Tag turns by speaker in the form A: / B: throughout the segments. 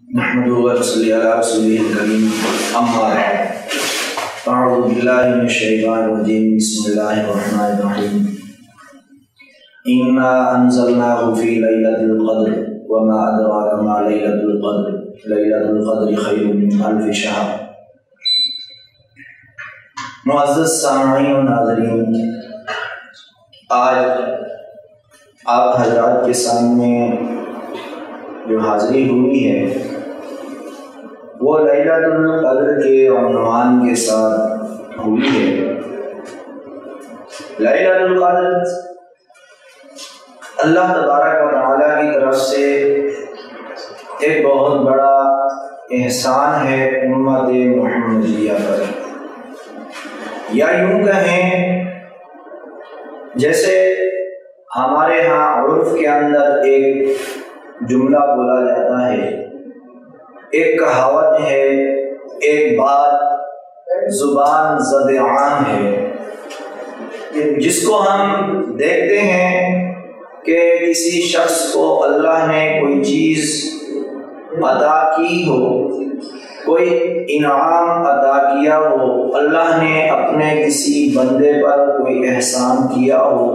A: نحمده ونصلي على رسوله الكريم أما بعد أعوذ بالله من الشيطان الرجيم بسم الله الرحمن الرحيم إنا أنزلناه في ليلة القدر وما أدراك ما ليلة القدر ليلة القدر خير من ألف شهر. معزز سامعین و ناظرین، آج آپ حضرات کے سامنے جو حاضری ہوئی ہے وہ لیلۃ القدر کے عنوان کے ساتھ ہوئی ہے۔ لیلۃ القدر اللہ تبارک و تعالیٰ کی طرف سے ایک بہت بڑا احسان ہے امت محمدیہ پر، یا یوں کہیں جیسے ہمارے ہاں عرف کے اندر ایک جملہ بولا جاتا ہے، ایک کہاوت ہے، ایک بات زبان زد عام ہے، جس کو ہم دیکھتے ہیں کہ کسی شخص کو اللہ نے کوئی چیز عطا کی ہو، کوئی انعام عطا کیا ہو، اللہ نے اپنے کسی بندے پر کوئی احسان کیا ہو،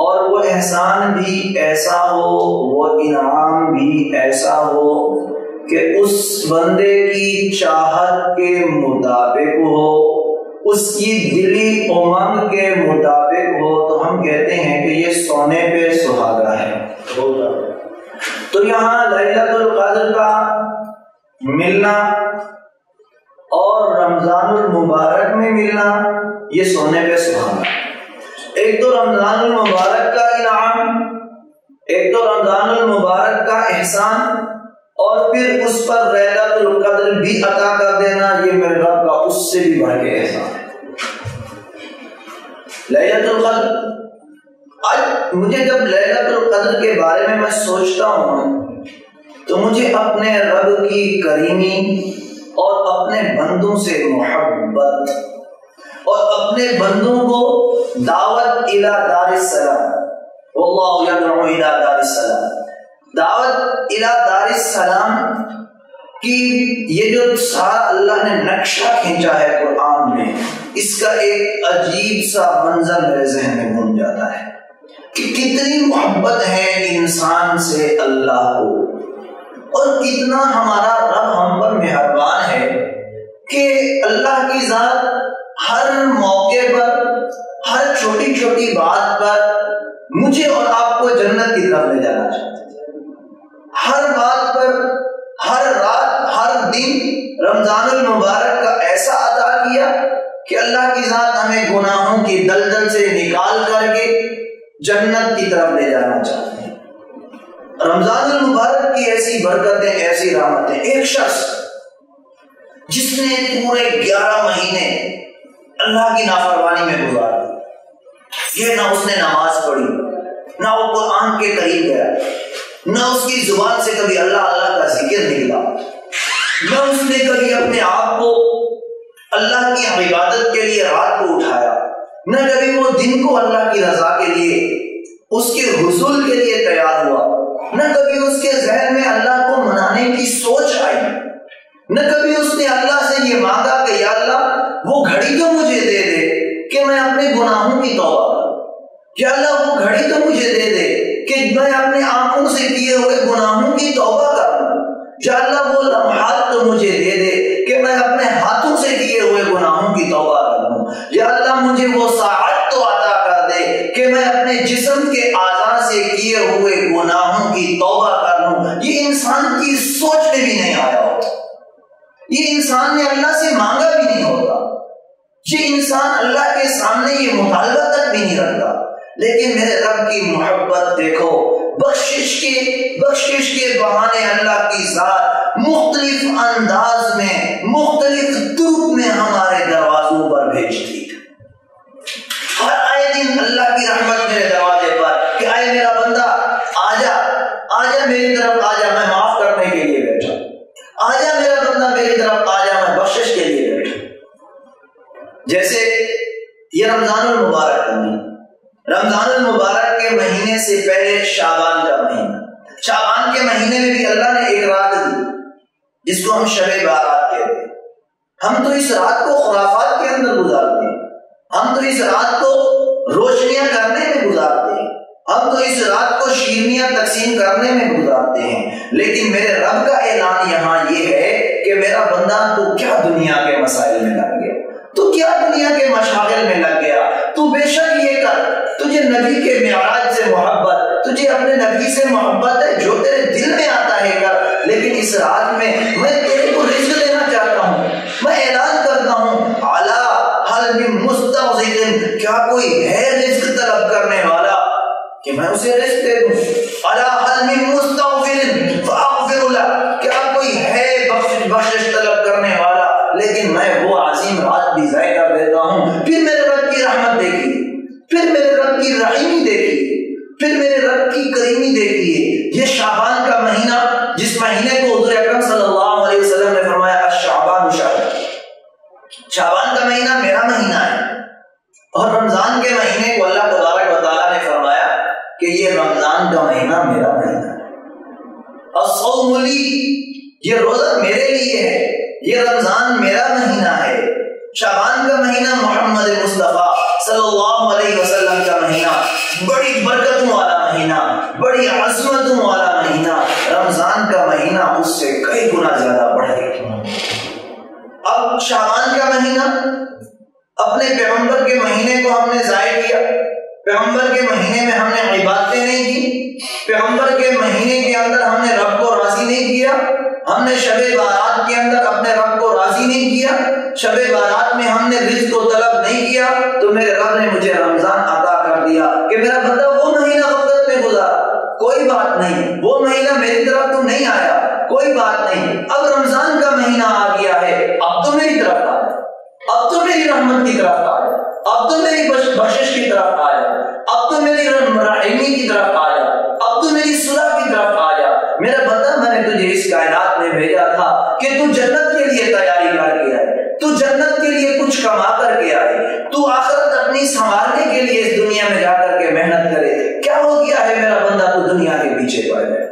A: اور وہ احسان بھی ایسا ہو، وہ انعام بھی ایسا ہو کہ اس بندے کی چاہت کے مطابق ہو، اس کی دلی امنگ کے مطابق ہو، تو ہم کہتے ہیں کہ یہ سونے پہ سہاگا ہے۔ تو یہاں لیلۃ القدر کا ملنا اور رمضان المبارک میں ملنا یہ سونے پہ سہاگا۔ ایک تو رمضان المبارک کا انعام، ایک تو رمضان المبارک کا احسان، اور پھر اس پر لیلۃ القدر بھی عطا کر دینا، یہ میرے رب کا اس سے بھی بڑھ کے احسان ہے۔ لیلۃ القدر، آج مجھے جب لیلۃ القدر کے بارے میں سوچتا ہوں تو مجھے اپنے رب کی کریمی اور اپنے بندوں سے محبت اور اپنے بندوں کو دعوت الی دار السلام، واللہ یدعو الی دار السلام، دعوت الی دار السلام کی یہ جو سارا اللہ نے نقشہ کھینچا ہے قرآن میں، اس کا ایک عجیب سا منظر میرے ذہن میں گھوم جاتا ہے کہ کتنی محبت ہے انسان سے اللہ کو، اور کتنا ہمارا رب ہم پر مہربان ہے کہ اللہ کی ذات ہر موقع پر، ہر چھوٹی چھوٹی بات پر مجھے اور آپ کو جنت کی طرف لے جانا چاہتے ہیں۔ ہر بات پر، ہر رات، ہر دن رمضان المبارک کا ایسا عطا کیا کہ اللہ کی ذات ہمیں گناہوں کی دلدل سے نکال کر کے جنت کی طرف لے جانا چاہتے ہیں۔ رمضان المبارک کی ایسی برکتیں، ایسی رحمتیں، ایک شخص جس نے پورے 11 مہینے اللہ کی نافرمانی میں گزار دی، یہ نہ اس نے نماز پڑھی، نہ وہ قرآن کے قریب گیا، نہ اس کی زبان سے کبھی اللہ اللہ کا ذکر نکلا، نہ اس نے کبھی اپنے آپ کو اللہ کی عبادت کے لیے رات کو اٹھایا، نہ کبھی وہ دن کو اللہ کی رضا کے لیے، اس کے حصول کے لیے تیار ہوا، نہ کبھی اس کے ذہن میں اللہ کو منانے کی سوچ آئی، نہ کبھی اس نے اللہ سے یہ مانگا کہ یا اللہ وہ گھڑی تو مجھے دے دے کہ میں اپنے گناہوں کی توبہ کروں، یا اللہ وہ گھڑی تو مجھے دے دے کہ میں اپنے آنکھوں سے کیے ہوئے گناہوں کی توبہ کروں، یا اللہ وہ لمحات تو مجھے دے دے کہ میں اپنے ہاتھوں سے کیے ہوئے گناہوں کی توبہ کروں، یا اللہ مجھے وہ ساعت تو عطا کر دے کہ میں اپنے جسم کے اعضاء سے کیے ہوئے گناہوں کی توبہ کر لوں۔ یہ انسان کی سوچ میں بھی نہیں آیا ہوتا، یہ انسان نے اللہ سے مانگا بھی نہیں ہوتا، یہ انسان اللہ کے سامنے یہ مطالبہ تک بھی نہیں رکھتا، لیکن میرے رب کی محبت دیکھو، بخشش کے بہانے اللہ کی ذات مختلف انداز میں، مختلف طرق میں ہمارے دروازوں پر بھیجتی ہے۔ ہر آئے دن اللہ کی رحمت میرے دروازے پر کہ آئے میرا بندہ، آجا میری طرف آجا، میں معاف کرنے کے لیے بیٹھا، آجا میرا بندہ میری طرف آجا، میں بخشش کے لیے بیٹھا۔ جیسے یہ رمضان المبارک کا مہینہ، رمضان المبارک کے مہینے سے پہلے شعبان کا مہینہ، شعبان کے مہینے میں بھی اللہ نے ایک رات دی، جس کو ہم شب بارات کہتے ہیں، ہم تو اس رات کو خرافات کے اندر گزارتے ہیں، ہم تو اس رات کو روشنیاں کرنے میں گزارتے ہیں، ہم تو اس رات کو شیرنیاں تقسیم کرنے میں گزارتے ہیں، لیکن میرے رب کا اعلان یہاں یہ ہے کہ میرا بندہ تو کیا دنیا کے مسائل میں لگ گیا، تو کیا دنیا کے مشاغل میں لگ گیا، تو بے شک یہ کر، تجھے نبی کے معراج سے محبت، تجھے اپنے نبی سے محبت ہے، جو تیرے دل میں آتا ہے کر، لیکن اس رات میں تیرے کو رزق دینا چاہتا ہوں، میں اعلان کرتا ہوں اعلیٰ حل من مستغفر، کیا کوئی ہے رزق طلب کرنے والا کہ میں اسے رزق دے دوں، اعلیٰ حل من مستغفر فاغفر له، کیا کوئی ہے بخشش طلب کرنے والا، لیکن میں وہ عظیم رات بھی ضائع کر دیتا ہوں۔ پھر میرے رب کی رحمت دیکھیے، پھر میرے رب کی رحیمی دیکھیے، پھر میرے رب کی کریمی دیکھیے۔ یہ شعبان کا مہینہ، جس مہینے کو حضور اکرم صلی اللہ علیہ وسلم نے فرمایا الشعبان شہر، شعبان کا مہینہ میرا مہینہ ہے، اور رمضان کے مہینے کو اللہ تبارک و تعالیٰ نے فرمایا کہ یہ رمضان کا مہینہ میرا مہینہ ہے، الصوم لی، یہ روزہ میرے لیے ہے، یہ رمضان میرا مہینہ ہے۔ شعبان کا مہینہ محمد مصطفیٰ صلی اللہ علیہ وسلم کا مہینہ، بڑی برکتوں والا مہینہ، بڑی عظمتوں والا مہینہ، رمضان کا مہینہ اس سے کئی گنا زیادہ بڑھ گیا۔ اب شعبان کا مہینہ، اپنے پیغمبر کے مہینے کو ہم نے ضائع کیا، پیغمبر کے مہینے میں ہم نے عبادتیں نہیں کی، پیغمبر کے مہینے کے اندر ہم نے رب کو راضی نہیں کیا، ہم نے شب بارات کے اندر اپنے رب کو راضی نہیں کیا، شب بارات میں ہم نے رزق کو طلب نہیں کیا، تو میرے رب نے مجھے رمضان عطا کر دیا کہ میرا بندہ وہ مہینہ غفلت میں گزارا، کوئی بات نہیں، وہ مہینہ میری طرف تو نہیں آیا، کوئی بات نہیں، اب رمضان کا مہینہ آ گیا ہے، اب تو میری طرف آیا، اب تو میری رحمت کی طرف آیا، اب تو میری بخشش کی طرف آیا، اب تو میری رحیمی کی طرف آیا، اب تو میری صلح کی طرف آیا۔ میرا بندہ، میں نے تجھے اس کائنات میں بھیجا تھا کہ تو جنت کے لیے تیاری کر کے آئے، تو جنت کے لیے کچھ کما کر کے آئے، تو آخرت اپنی سنوارنے کے لیے اس دنیا میں جا کر کے محنت کرے، کیا ہو گیا ہے میرا بندہ تو دنیا کے پیچھے پڑ گیا۔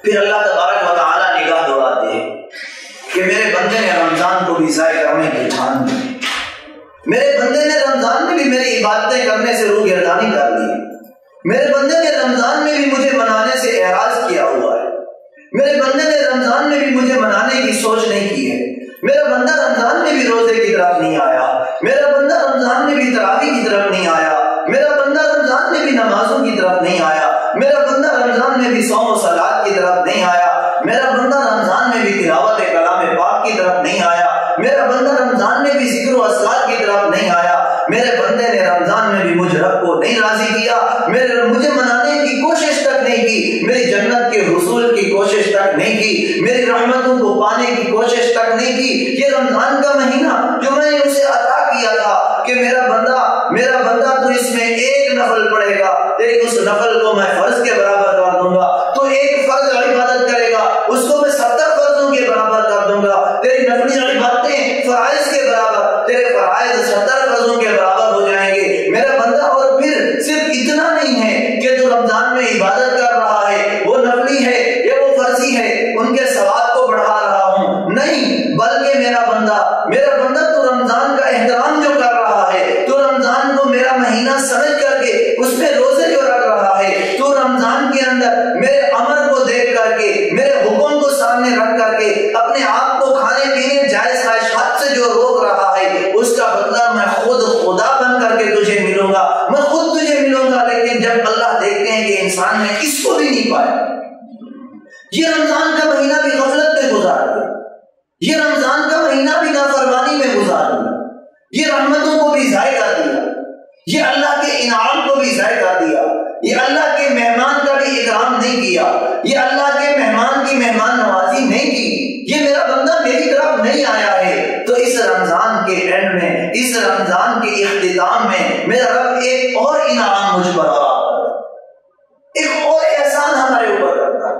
A: پھر اللہ تبارک و تعالیٰ نگاہ دوڑاتے ہیں کہ میرے بندے نے رمضان کو بھی ضائع کرنے کی ٹھان لی، میرے بندے نے رمضان میں بھی میری عبادتیں کرنے سے روح گردانی کر لی، میرے بندے نے رمضان میں بھی مجھے منانے سے اعراض کیا ہوا ہے، میرے بندے نے رمضان میں بھی مجھے منانے کی سوچ نہیں کی ہے، میرا بندہ رمضان میں بھی روزے کی طرف نہیں آیا، میرا بندہ رمضان میں بھی تراویح کی طرف نہیں آیا، میرا بندہ رمضان میں بھی نمازوں کی طرف نہیں آیا، میرا بندہ رمضان میں بھی صوم و صلات کی طرف نہیں آیا، میرا بندہ رمضان میں بھی تلاوت کلام پاک کی طرف نہیں آیا، میرا بندہ رمضان میں بھی ذکر و اذکار کی طرف نہیں آیا، میرے بندے نے رمضان میں بھی مجھ رب کو نہیں راضی کیا، مجھے منانے کی کوشش تک نہیں کی، میری جنت کے حصول کی کوشش تک نہیں کی، میری رحمتوں کو پانے کی کوشش تک نہیں کی۔ یہ رمضان کا مہینہ جو میں نے اسے عطا کیا تھا کہ میرا بندہ تو اس میں ایک نفل پڑھے گا، تیری اس نفل کو میں فرض کے برابر کر دوں گا، تو ایک فرض عبادت کرے گا اس کو میں 70 فرضوں کے برابر کر دوں گا، تیری نفلی عبادتیں فرائض کے برابر، تیرے فرائض 70 فرضوں کے برابر ہو جائیں گے میرا بندہ۔ اور پھر صرف اتنا نہیں ہے کہ تو رمضان میں عبادت کر رہا ہے، وہ نفلی ہے یا وہ فرضی ہے، ان کے ثواب کو بڑھا رہا ہوں، نہیں، بلکہ میرا بندہ تو رمضان کا احترام جو کر رہا ہے، تو رمضان کو میرا مہینہ سمجھ کر کے اس میں روزے جو رکھ رہا ہے، تو رمضان کے اندر میرے امر کو دیکھ کر کے، میرے حکم کو سامنے رکھ کر کے اپنے آپ کو کھانے پینے جائز خواہشات سے جو روک رہا ہے، اس کا بدلہ میں خود خدا بن کر کے تجھے ملوں گا، میں خود تجھے ملوں گا۔ لیکن جب اللہ دیکھتے ہیں کہ انسان نے اس کو بھی نہیں پایا، یہ رمضان کا مہینہ بھی غفلت میں گزار دیا، یہ رمضان کا مہینہ بھی نافرمانی میں گزار دیا، یہ رحمتوں کو بھی ضائع کر دیا، یہ اللہ کے انعام کو بھی ضائع کر دیا، یہ اللہ کے مہمان کا بھی اکرام نہیں کیا، یہ اللہ کے مہمان کی مہمان نوازی نہیں کی، یہ میرا بندہ میری طرف نہیں آیا ہے۔ تو اس رمضان کے اینڈ میں، اس رمضان کے اختتام میں میرا رب ایک اور انعام مجھ پر ایک اور احسان ہمارے اوپر کرتا ہے،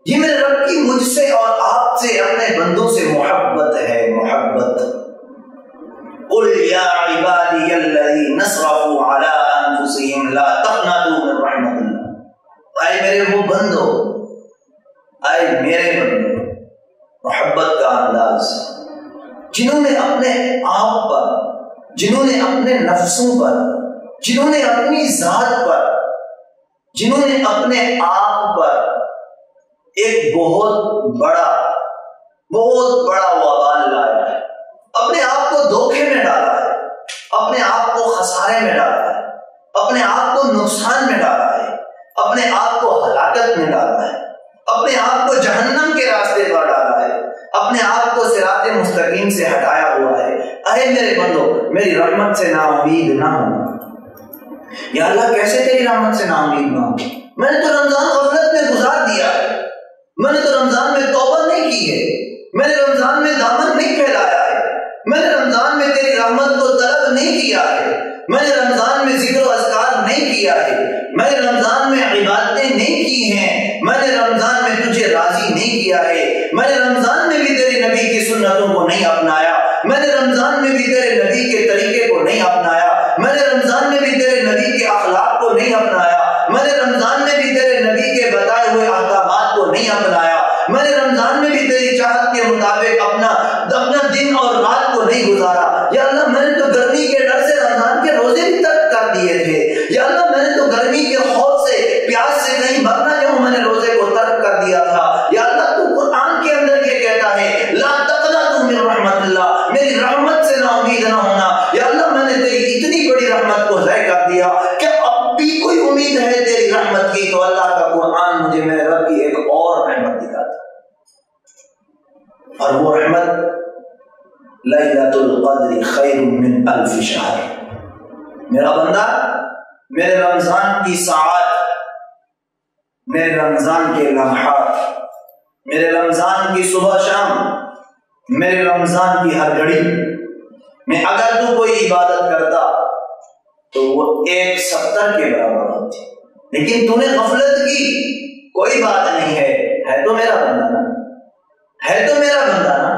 A: یہ میرے رب کی مجھ سے اور آپ سے، اپنے بندوں سے محبت ہے، محبت۔ قل یا عبادی الذین اسرفوا علی انفسہم لا تقنطوا من رحمت اللہ، اے میرے وہ بندو، اے میرے بندو، محبت کا انداز، جنہوں نے اپنے آپ پر، جنہوں نے اپنے نفسوں پر، جنہوں نے اپنی ذات پر، جنہوں نے اپنے آپ پر ایک بہت بڑا وبال لایا ہے، اپنے آپ کو دھوکے میں ڈالا ہے، اپنے آپ کو خسارے میں ڈالا ہے، اپنے آپ کو نقصان میں ڈالا ہے، اپنے آپ کو ہلاکت میں ڈالا ہے، اپنے آپ کو جہنم کے راستے پر ڈالا ہے، اپنے آپ کو صراط مستقیم سے ہٹایا ہوا ہے۔ اے میرے بندو، میری رحمت سے نا امید نہ ہو۔ یا اللہ کیسے تیری رحمت سے نا امید نہ ہو؟ میں نے تو رمضان غفلت میں گزار دیا ہے، میں نے تو رمضان میں توبہ نہیں کی ہے، میں نے رمضان میں دامن نہیں پھیلایا ہے، میں نے رمضان میں تیری رحمت کو طلب نہیں کیا ہے، میں نے رمضان میں ذکر و اذکار نہیں کیا ہے، میں نے رمضان میں عبادتیں نہیں کی ہیں، میں نے رمضان میں تجھے راضی نہیں کیا ہے، میں نے رمضان میں بھی تیرے نبی کی سنتوں کو نہیں اپنایا، میں نے رمضان میں بھی تیرے نبی کے طریقے کو نہیں اپنایا، میں نے رمضان میں بھی تیرے نبی کے اخلاق کو نہیں اپنایا، میں نے رمضان میں بھی تیرے نبی کے بتائے ہوئے احکامات کو نہیں اپنایا، میں نے رمضان میں بھی تیری چاہت کے مطابق اپنا دن اور رات کو نہیں گزارا۔ یا اللہ میں نے تو گرمی کے ڈر سے رمضان کے روزے بھی ترک کر دیے تھے، یا اللہ میں نے تو گرمی کے خوف سے، پیاس سے کہیں مر نہ جاؤں، میں نے روزے کو ترک کر دیا تھا۔ یا اللہ تو قرآن کے اندر یہ کہتا ہے لا تقنطوا من رحمت اللہ، میری رحمت سے نا امید نہ ہونا۔ یا اللہ میں نے تیری اتنی بڑی رحمت کو ضائع کر دیا کہ اب بھی کوئی امید ہے تیری رحمت کی، تو اللہ کا قرآن مجھے میرے رب کی ایک اور رحمت دکھاتا، اور وہ رحمت لیلۃ القدر خیر من الف شہر۔ میرا بندہ، میرے رمضان کی ساعات، میرے رمضان کے لمحات، میرے رمضان کی صبح شام، میرے رمضان کی ہر گھڑی میں اگر تو کوئی عبادت کرتا تو وہ 170 کے برابر ہوتی، لیکن تو نے غفلت کی، کوئی بات نہیں ہے تو میرا بندہ نا، ہے تو میرا بندہ نا،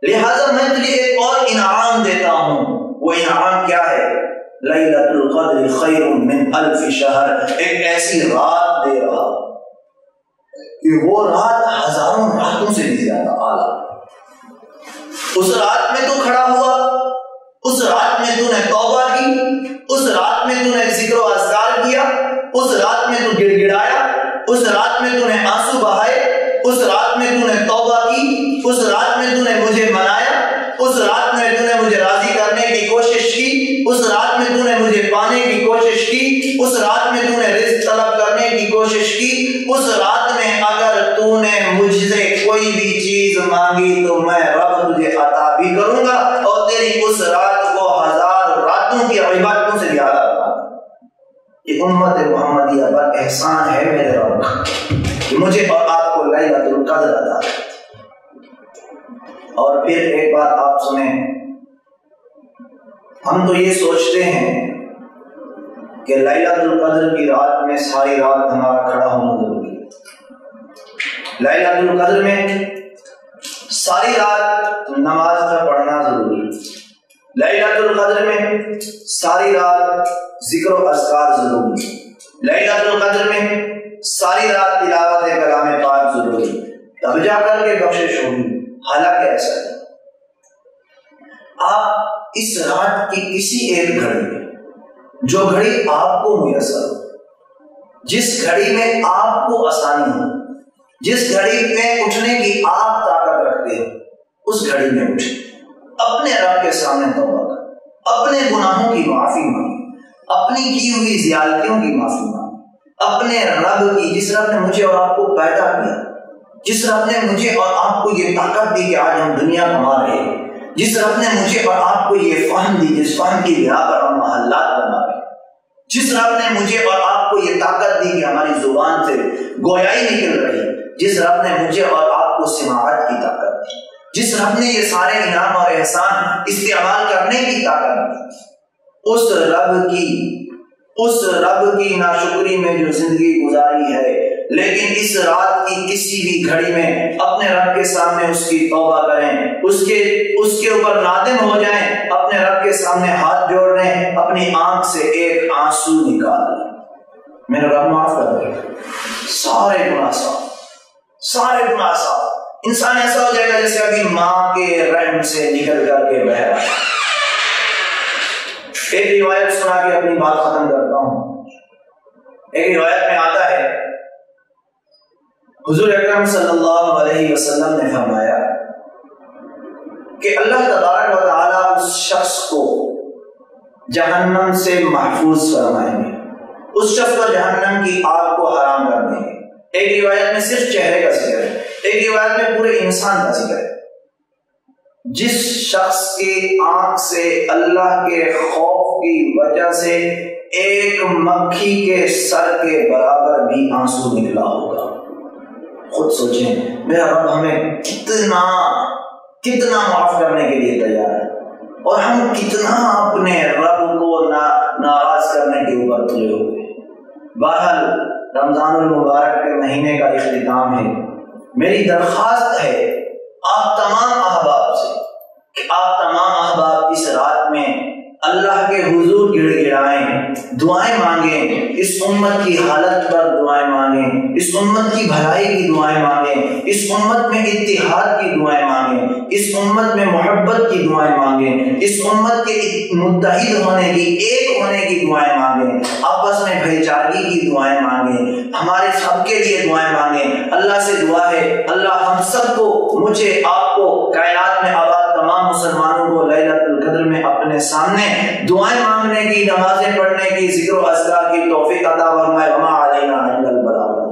A: لہذا میں تجھے ایک اور انعام دیتا ہوں۔ وہ انعام کیا ہے؟ لیلۃ القدر خیر من الف شہر، ایک ایسی رات دے رہا کہ وہ رات ہزاروں راتوں سے بھی زیادہ اعلیٰ۔ اس رات میں تو کھڑا ہوا، اس رات میں تو نے توبہ کی، اس رات میں تو نے ذکر و اذکار کیا، اس رات میں تو گڑ گڑایا، اس رات میں تو نے آنسو بہائے، اس رات میں تو نے توبہ کی، اس رات میں تو نے مجھے منایا، اس رات میں تو نے مجھے راضی کرنے کی کوشش کی، اس رات میں تو نے مجھے پانے کی کوشش کی، اس رات میں تو نے رزق طلب کرنے کی کوشش کی، اس رات میں اگر تو نے مجھ سے کوئی بھی چیز مانگی تو میں رب تجھے عطا بھی کروں گا، اور تیری اس رات کو ہزار راتوں کی عبادتوں سے زیادہ کروں گا۔ یہ امت محمدیہ پر احسان ہے میرے رب کہ مجھے اور آپ کو لیلۃ القدر عطا ہے۔ اور پھر ایک بات آپ سنیں، ہم تو یہ سوچتے ہیں کہ لیلۃ القدر کی رات میں ساری رات ہمارا کھڑا ہونا ضروری ہے، لیلۃ القدر میں ساری رات نماز کا پڑھنا ضروری ہے، لیلۃ القدر میں ساری رات ذکر و اذکار ضروری ہے، لیلۃ القدر میں ساری رات تلاوت کلام پاک ضروری ہے، تب جا کر کے بخشش ہوگی۔ حالانکہ ایسا ہے، آپ اس رات کی کسی ایک گھڑی میں، جو گھڑی آپ کو میسر ہو، جس گھڑی میں آپ کو آسانی ہو، جس گھڑی میں اٹھنے کی آپ طاقت رکھتے ہو، اس گھڑی میں اٹھے، اپنے رب کے سامنے توبہ کر، اپنے گناہوں کی معافی مانگے، اپنی کی ہوئی زیادتیوں کی معافی مانگے، اپنے رب کی، جس رب نے مجھے اور آپ کو پیدا کیا، جس رب نے مجھے اور آپ کو یہ طاقت دی کہ آج ہم دنیا کما رہے ہیں، جس رب نے مجھے اور آپ کو یہ فہم دی جس فہم کی بنا پر ہم محلات بنا رہے ہیں، جس رب نے مجھے اور آپ کو یہ طاقت دی کہ ہماری زبان سے گویائی نکل رہی، جس رب نے مجھے اور آپ کو سماعت کی طاقت دی، جس رب نے یہ سارے انعام اور احسان استعمال کرنے کی طاقت دی، اس رب کی ناشکری میں جو زندگی گزاری ہے، لیکن اس رات کی کسی بھی گھڑی میں اپنے رب کے سامنے اس کی توبہ کریں، اس کے اوپر نادم ہو جائیں، اپنے رب کے سامنے ہاتھ جوڑ لیں، اپنی آنکھ سے ایک آنسو نکال لیں، میرا رب معاف کر دے، سارے گناہ صاف، انسان ایسا ہو جائے گا جیسے ابھی ماں کے رحم سے نکل کر کے بہ رہا ہے۔ ایک روایت سنا کے اپنی بات ختم کرتا ہوں۔ ایک روایت میں آتا ہے حضور اکرم صلی اللہ علیہ وسلم نے فرمایا کہ اللہ تبارک و تعالیٰ اس شخص کو جہنم سے محفوظ فرمائیں گے، اس شخص کو جہنم کی آگ کو حرام کر دیں گے۔ ایک روایت میں صرف چہرے کا ذکر ہے، ایک روایت میں پورے انسان کا ذکر ہے۔ جس شخص کی آنکھ سے اللہ کے خوف کی وجہ سے ایک مکھی کے سر کے برابر بھی آنسو نکلا ہوگا، خود سوچیں میرا رب ہمیں کتنا معاف کرنے کے لیے تیار ہے، اور ہم کتنا اپنے رب کو ناراض کرنے کے اوپر تلے ہوئے۔ بہرحال رمضان المبارک کے مہینے کا اختتام ہے، میری درخواست ہے آپ تمام احباب سے کہ آپ تمام احباب اس رات میں اللہ کے حضور گڑ گڑائیں، دعائیں مانگیں، اس امت کی حالت پر دعائیں مانگیں، اس امت کی بھلائی کی دعائیں مانگیں، اس امت میں اتحاد کی دعائیں مانگیں، اس امت میں محبت کی دعائیں مانگیں، اس امت کے متحد ہونے کی، ایک ہونے کی دعائیں مانگیں، آپس میں بھائی چارگی کی دعائیں مانگیں، ہمارے سب کے لیے دعائیں مانگیں۔ اللہ سے دعا ہے اللہ ہم سب کو، مجھے، آپ کو، کائنات میں آباد تمام مسلمانوں کو لیلۃ القدر میں اپنے سامنے دعائیں مانگنے کی، نمازیں پڑھنے کی، ذکر و اذکار کی توفیق عطا فرمائے۔ وما علینا الا البلاغ۔